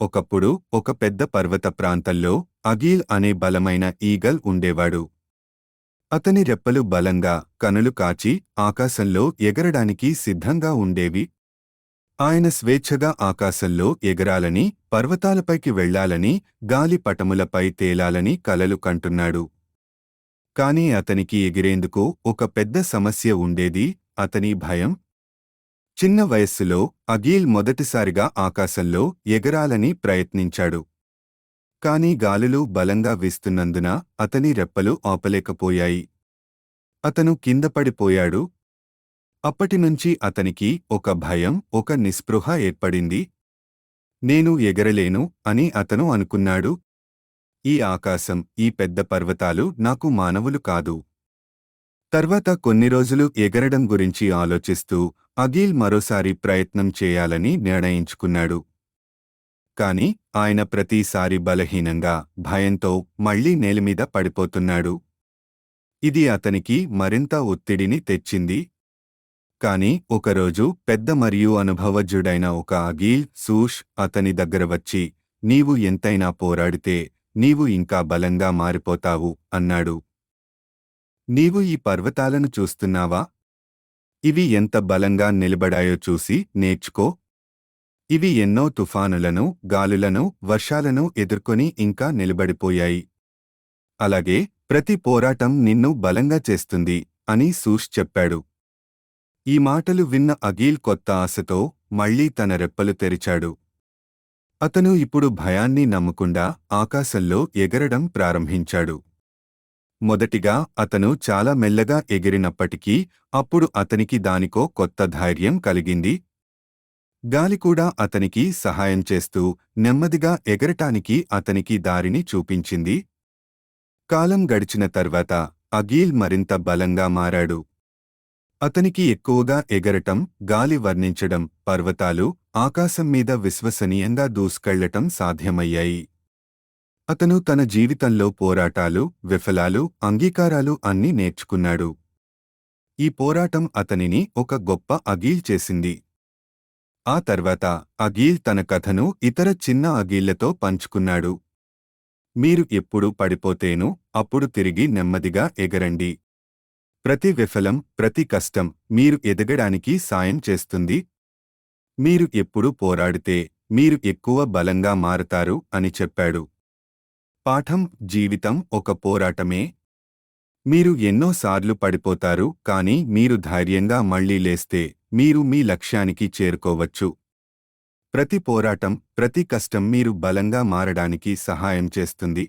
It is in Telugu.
ఒకప్పుడు ఒక పెద్ద పర్వత ప్రాంతంలో అగీల్ అనే బలమైన ఈగల్ ఉండేవాడు. అతని రెప్పలు బలంగా, కనులు కాచి ఆకాశంలో ఎగరడానికి సిద్ధంగా ఉండేవి. ఆయన స్వేచ్ఛగా ఆకాశంలో ఎగరాలని, పర్వతాలపైకి వెళ్ళాలని, గాలి పటములపై తేలాలని కలలు కంటున్నాడు. కాని అతనికి ఎగిరేందుకు ఒక పెద్ద సమస్య ఉండేది: అతని భయం. చిన్న వయస్సులో అగీల్ మొదటిసారిగా ఆకాశంలో ఎగరాలని ప్రయత్నించాడు. కాని గాలులు బలంగా వీస్తున్నందున అతని రెప్పలు ఆపలేకపోయాయి. అతను కిందపడిపోయాడు. అప్పటినుంచి అతనికి ఒక భయం, ఒక నిస్పృహ ఏర్పడింది. నేను ఎగరలేను అని అతను అనుకున్నాడు. ఈ ఆకాశం, ఈ పెద్ద పర్వతాలు నాకు మానవులు కాదు. తర్వాత కొన్ని రోజులు ఎగరడం గురించి ఆలోచిస్తూ అగీల్ మరోసారి ప్రయత్నం చేయాలని నిర్ణయించుకున్నాడు. కాని ఆయన ప్రతిసారి బలహీనంగా, భయంతో మళ్లీ నేలమీద పడిపోతున్నాడు. ఇది అతనికి మరింత ఒత్తిడిని తెచ్చింది. కాని ఒకరోజు పెద్ద మరియు అనుభవజ్ఞుడైన ఒక అగీల్ సూష్ అతని దగ్గర వచ్చి, నీవు ఎంతైనా పోరాడితే నీవు ఇంకా బలంగా మారిపోతావు అన్నాడు. నీవు ఈ పర్వతాలను చూస్తున్నావా? ఇవి ఎంత బలంగా నిలబడాయో చూసి నేర్చుకో. ఇవి ఎన్నో తుఫానులను, గాలులను, వర్షాలను ఎదుర్కొని ఇంకా నిలబడిపోయాయి. అలాగే ప్రతి పోరాటం నిన్ను బలంగా చేస్తుంది అని సూష్ చెప్పాడు. ఈ మాటలు విన్న అగీల్ కొత్త ఆశతో మళ్లీ తన రెప్పలు తెరిచాడు. అతను ఇప్పుడు భయాన్ని నమ్మకుండా ఆకాశంలో ఎగరడం ప్రారంభించాడు. మొదటిగా అతను చాలా మెల్లగా ఎగిరినప్పటికీ అప్పుడు అతనికి దానికో కొత్త ధైర్యం కలిగింది. గాలి కూడా అతనికి సహాయం చేస్తూ నెమ్మదిగా ఎగరటానికి అతనికి దారిని చూపించింది. కాలం గడిచిన తర్వాత అగీల్ మరింత బలంగా మారాడు. అతనికి ఎక్కువగా ఎగరటం, గాలి వర్ణించడం, పర్వతాలు, ఆకాశం మీద విశ్వసనీయంగా దూసుకెళ్లటం సాధ్యమయ్యాయి. అతను తన జీవితంలో పోరాటాలు, విఫలాలు, అంగీకారాలు అన్నీ నేర్చుకున్నాడు. ఈ పోరాటం అతనిని ఒక గొప్ప అగీల్ చేసింది. ఆ తర్వాత అగీల్ తన కథను ఇతర చిన్న అగీళ్లతో పంచుకున్నాడు. మీరు ఎప్పుడు పడిపోతేనూ అప్పుడు తిరిగి నెమ్మదిగా ఎగరండి. ప్రతి విఫలం, ప్రతి కష్టం మీరు ఎదగడానికి సాయం చేస్తుంది. మీరు ఎప్పుడు పోరాడితే మీరు ఎక్కువ బలంగా మారతారు అని చెప్పాడు. పాఠం: జీవితం ఒక పోరాటమే. మీరు ఎన్నోసార్లు పడిపోతారు, కానీ మీరు ధైర్యంగా మళ్లీ లేస్తే మీరు మీ లక్ష్యానికి చేరుకోవచ్చు. ప్రతి పోరాటం, ప్రతి కష్టం మీరు బలంగా మారడానికి సహాయం చేస్తుంది.